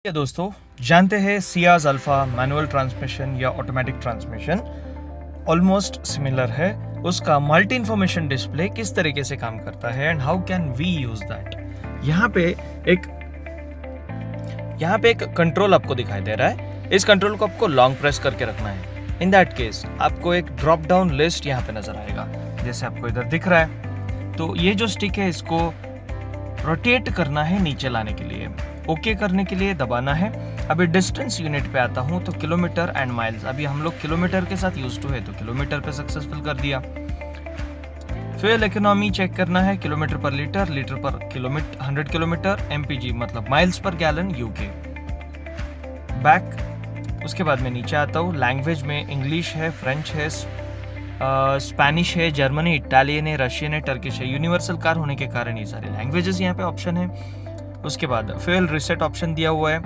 ये दोस्तों जानते हैं सियाज अल्फा मैनुअल ट्रांसमिशन या ऑटोमेटिक ट्रांसमिशन ऑलमोस्ट सिमिलर है। उसका मल्टी इंफॉर्मेशन डिस्प्ले किस तरीके से काम करता है and how can we use that. यहाँ पे एक कंट्रोल आपको दिखाई दे रहा है। इस कंट्रोल को आपको लॉन्ग प्रेस करके रखना है। इन दैट केस आपको एक ड्रॉप डाउन लिस्ट यहाँ पे नजर आएगा, जैसे आपको इधर दिख रहा है। तो ये जो स्टिक है इसको रोटेट करना है नीचे लाने के लिए, ओके करने के लिए दबाना है। अभी डिस्टेंस यूनिट पे आता हूँ तो किलोमीटर एंड माइल्स, अभी हम लोग किलोमीटर के साथ यूज टू है तो किलोमीटर पे सक्सेसफुल कर दिया। फ्यूल इकोनॉमी चेक करना है, किलोमीटर पर लीटर, लीटर पर किलोमीटर, 100 किलोमीटर, एमपीजी मतलब miles per gallon UK. Back, उसके बाद में नीचे आता हूँ। लैंग्वेज में इंग्लिश है, फ्रेंच है, स्पेनिश है, जर्मनी, इटालियन है, रशियन है, टर्किश है। यूनिवर्सल कार होने के कारण ये सारे लैंग्वेजेस यहाँ पे ऑप्शन है। उसके बाद फ्यूल रिसेट ऑप्शन दिया हुआ है।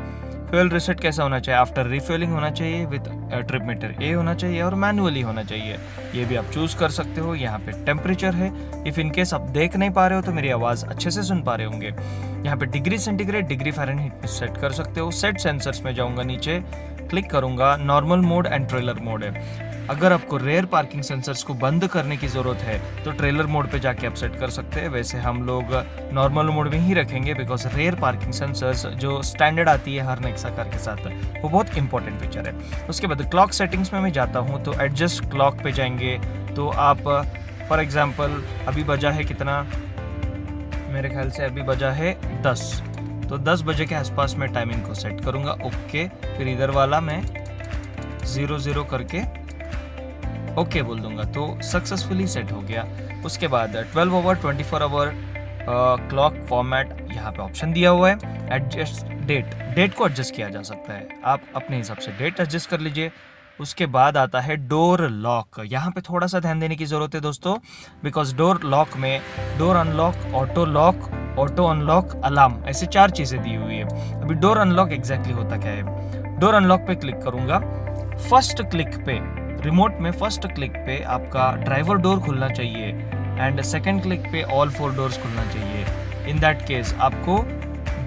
फ्यूल रिसेट कैसा होना चाहिए? आफ्टर रिफ्यूलिंग होना चाहिए, विद ट्रिप मीटर ए होना चाहिए और मैनुअली होना चाहिए। ये भी आप चूज कर सकते हो। यहाँ पे टेम्परेचर है, इफ इन केस आप देख नहीं पा रहे हो तो मेरी आवाज़ अच्छे से सुन पा रहे होंगे। यहाँ पे degree centigrade, degree Fahrenheit set कर सकते हो। सेट सेंसर्स में जाऊँगा, नीचे क्लिक करूँगा, normal mode and trailer mode है। अगर आपको रेयर पार्किंग सेंसर्स को बंद करने की ज़रूरत है तो ट्रेलर मोड पे जाके आप सेट कर सकते हैं। वैसे हम लोग नॉर्मल मोड में ही रखेंगे, बिकॉज रेयर पार्किंग सेंसर्स जो स्टैंडर्ड आती है हर नेक्सा कार के साथ, वो बहुत इंपॉर्टेंट फीचर है। उसके बाद क्लॉक सेटिंग्स में मैं जाता हूँ तो एडजस्ट क्लॉक पे जाएंगे तो आप फॉर एग्जांपल अभी बजा है कितना, मेरे ख्याल से अभी बजा है 10, तो 10 बजे के आसपास मैं टाइमिंग को सेट करूँगा। ओके, फिर इधर वाला मैं 00 करके ओके बोल दूंगा तो सक्सेसफुली सेट हो गया। उसके बाद 12 आवर 24 आवर क्लॉक फॉर्मेट यहाँ पे ऑप्शन दिया हुआ है। एडजस्ट डेट को एडजस्ट किया जा सकता है, आप अपने हिसाब से डेट एडजस्ट कर लीजिए। उसके बाद आता है डोर लॉक। यहाँ पे थोड़ा सा ध्यान देने की जरूरत है दोस्तों, बिकॉज डोर लॉक में door unlock, auto unlock, alarm, ऐसे 4 चीज़ें दी हुई है। अभी डोर अनलॉक एग्जैक्टली होता क्या है? डोर अनलॉक पे क्लिक करूंगा, फर्स्ट क्लिक पे, रिमोट में फर्स्ट क्लिक पे आपका ड्राइवर डोर खुलना चाहिए एंड सेकंड क्लिक पे ऑल 4 डोर्स खुलना चाहिए। इन दैट केस आपको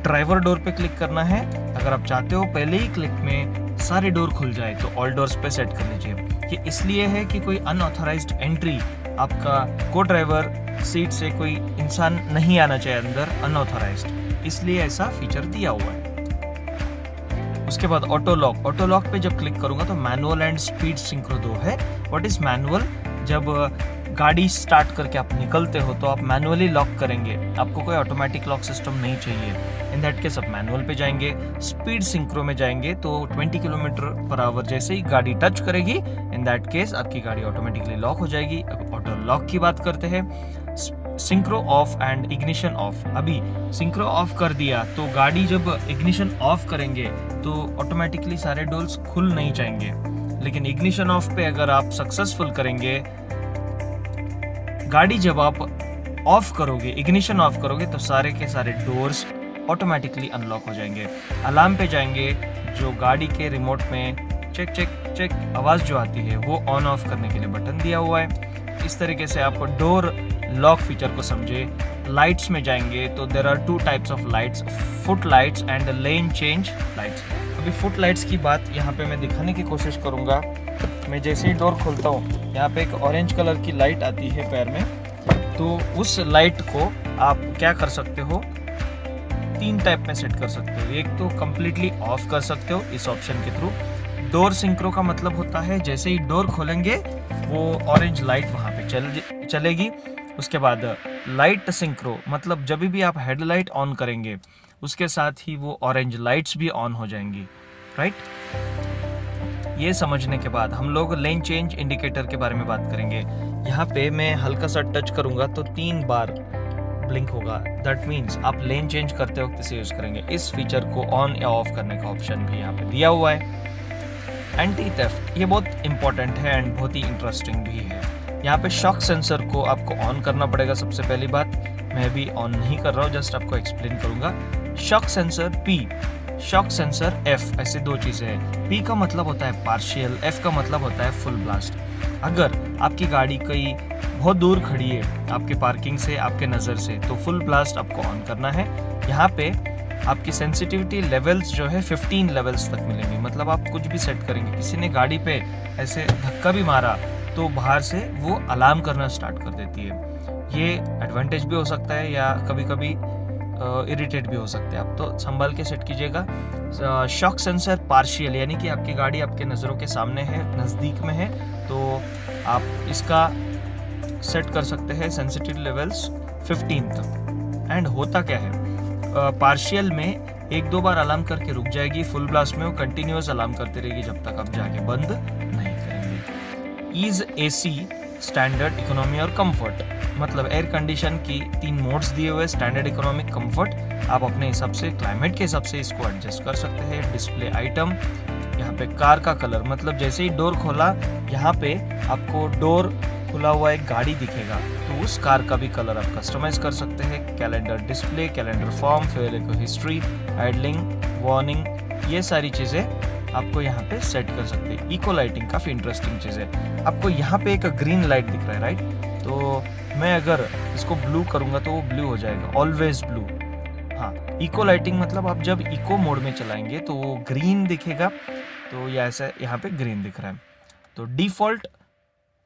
ड्राइवर डोर पे क्लिक करना है। अगर आप चाहते हो पहले ही क्लिक में सारे डोर खुल जाए तो ऑल डोर्स पे सेट कर लीजिए। ये इसलिए है कि कोई अनऑथराइज्ड एंट्री, आपका को ड्राइवर सीट से कोई इंसान नहीं आना चाहिए अंदर अनऑथराइज्ड, इसलिए ऐसा फीचर दिया हुआ है। उसके बाद ऑटो लॉक पे जब क्लिक करूंगा तो मैनुअल एंड स्पीड सिंक्रो 2 है। What is manual? जब गाड़ी स्टार्ट करके आप निकलते हो तो आप मैनुअली लॉक करेंगे, आपको कोई ऑटोमेटिक लॉक सिस्टम नहीं चाहिए। इन दैट केस आप मैनुअल पे जाएंगे। स्पीड सिंक्रो में जाएंगे तो 20 किलोमीटर पर आवर जैसे ही गाड़ी टच करेगी, इन दैट केस आपकी गाड़ी ऑटोमेटिकली लॉक हो जाएगी। अब ऑटो लॉक की बात करते हैं। Synchro of and ignition of. अभी सिंक्रो ऑफ कर दिया तो गाड़ी जब इग्निशन ऑफ करेंगे तो ऑटोमेटिकली सारे डोर्स खुल नहीं जाएंगे, लेकिन इग्निशन ऑफ पे अगर आप सक्सेसफुल करेंगे, गाड़ी जब आप ऑफ करोगे, इग्निशन ऑफ करोगे तो सारे के सारे डोर्स ऑटोमेटिकली अनलॉक हो जाएंगे। अलार्म पे जाएंगे, जो गाड़ी के रिमोट में चेक चेक चेक आवाज़ जो आती है वो ऑन ऑफ करने के लिए बटन दिया हुआ है। इस तरीके से आप डोर लॉक फीचर को समझे। लाइट्स में जाएंगे तो there are 2 types of lights, foot lights and lane change lights. अभी फुट लाइट्स की बात यहाँ पे मैं दिखाने की कोशिश करूँगा। मैं जैसे ही डोर खोलता हूँ, यहाँ पे एक ऑरेंज कलर की लाइट आती है पैर में, तो उस लाइट को आप क्या कर सकते हो, 3 टाइप में सेट कर सकते हो। एक तो कम्प्लीटली ऑफ कर सकते हो इस ऑप्शन के थ्रू। डोर सिंक्रो का मतलब होता है जैसे ही डोर खोलेंगे वो ऑरेंज लाइट वहाँ पे चलेगी। उसके बाद लाइट सिंक्रो मतलब जब भी आप हेडलाइट ऑन करेंगे उसके साथ ही वो ऑरेंज लाइट्स भी ऑन हो जाएंगी, राइट। ये समझने के बाद हम लोग लेन चेंज इंडिकेटर के बारे में बात करेंगे। यहाँ पे मैं हल्का सा टच करूँगा तो 3 बार ब्लिंक होगा। दैट मीन्स आप लेन चेंज करते वक्त इसे यूज़ करेंगे। इस फीचर को ऑन या ऑफ करने का ऑप्शन भी यहाँ पे दिया हुआ है। एंटी थेफ्ट, ये बहुत इंपॉर्टेंट है एंड बहुत ही इंटरेस्टिंग भी है। यहाँ पे शॉक सेंसर को आपको ऑन करना पड़ेगा। सबसे पहली बात, मैं भी ऑन नहीं कर रहा हूँ, जस्ट आपको एक्सप्लेन करूँगा। Shock sensor P, shock sensor F, ऐसे 2 चीज़ें हैं। P का मतलब होता है पार्शियल, F का मतलब होता है फुल ब्लास्ट। अगर आपकी गाड़ी कहीं बहुत दूर खड़ी है आपके पार्किंग से, आपके नज़र से, तो फुल ब्लास्ट आपको ऑन करना है। यहाँ पे आपकी सेंसिटिविटी लेवल्स जो है 15 लेवल्स तक मिलेंगे। मतलब आप कुछ भी सेट करेंगे, किसी ने गाड़ी पे ऐसे धक्का भी मारा तो बाहर से वो अलार्म करना स्टार्ट कर देती है। ये एडवांटेज भी हो सकता है या कभी कभी इरिटेट भी हो सकते हैं। आप तो संभाल के सेट कीजिएगा। शॉक सेंसर पार्शियल, यानी कि आपकी गाड़ी आपके नज़रों के सामने है, नज़दीक में है, तो आप इसका सेट कर सकते हैं सेंसिटिव लेवल्स 15 तक। एंड होता क्या है, पार्शियल में 1-2 बार अलार्म करके रुक जाएगी, फुल ब्लास्ट में वो कंटिन्यूस अलार्म करती रहेगी जब तक आप जाके बंद नहीं करेंगे। ईज एसी, स्टैंडर्ड, इकोनॉमी और कंफर्ट, मतलब एयर कंडीशन की 3 मोड्स दिए हुए, स्टैंडर्ड, इकोनॉमिक, कंफर्ट। आप अपने हिसाब से, क्लाइमेट के हिसाब से इसको एडजस्ट कर सकते हैं। डिस्प्ले आइटम, यहाँ पे कार का कलर, मतलब जैसे ही डोर खोला यहाँ पे आपको डोर खुला हुआ एक गाड़ी दिखेगा तो उस कार का भी कलर आप कस्टमाइज कर सकते हैं। Calendar display, calendar form, fuel history, idling, warning, ये सारी चीज़ें आपको यहाँ पे सेट कर सकते हैं। इको लाइटिंग काफ़ी इंटरेस्टिंग चीज़ है। आपको यहाँ पे एक ग्रीन लाइट दिख रहा है, राइट? तो मैं अगर इसको ब्लू करूँगा तो वो ब्लू हो जाएगा, ऑलवेज ब्लू। हाँ, इको लाइटिंग मतलब आप जब इको मोड में चलाएंगे तो वो ग्रीन दिखेगा, तो ये ऐसा यहाँ पे ग्रीन दिख रहा है। तो डिफ़ॉल्ट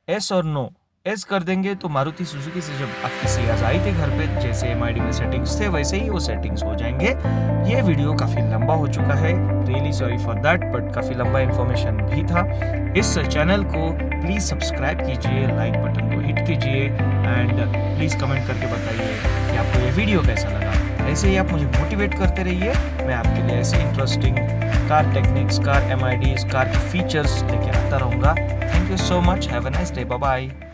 एस और नो, एस कर देंगे तो मारुति सुजुकी से जब आपकी सियाज आई थी घर पे, जैसे MID में सेटिंग्स थे वैसे ही वो सेटिंग्स हो जाएंगे। ये वीडियो काफ़ी लंबा हो चुका है, really sorry for that, but काफ़ी लंबा इन्फॉर्मेशन भी था। इस चैनल को प्लीज़ सब्सक्राइब कीजिए, लाइक बटन को हिट कीजिए एंड प्लीज़ कमेंट करके बताइए कि आपको ये वीडियो कैसा लगा। ऐसे ही आप मुझे मोटिवेट करते रहिए, मैं आपके लिए ऐसे interesting car techniques, car MIDs, car के फीचर्स लेके आता रहूँगा। Thank you so much. Have a nice day. Bye bye.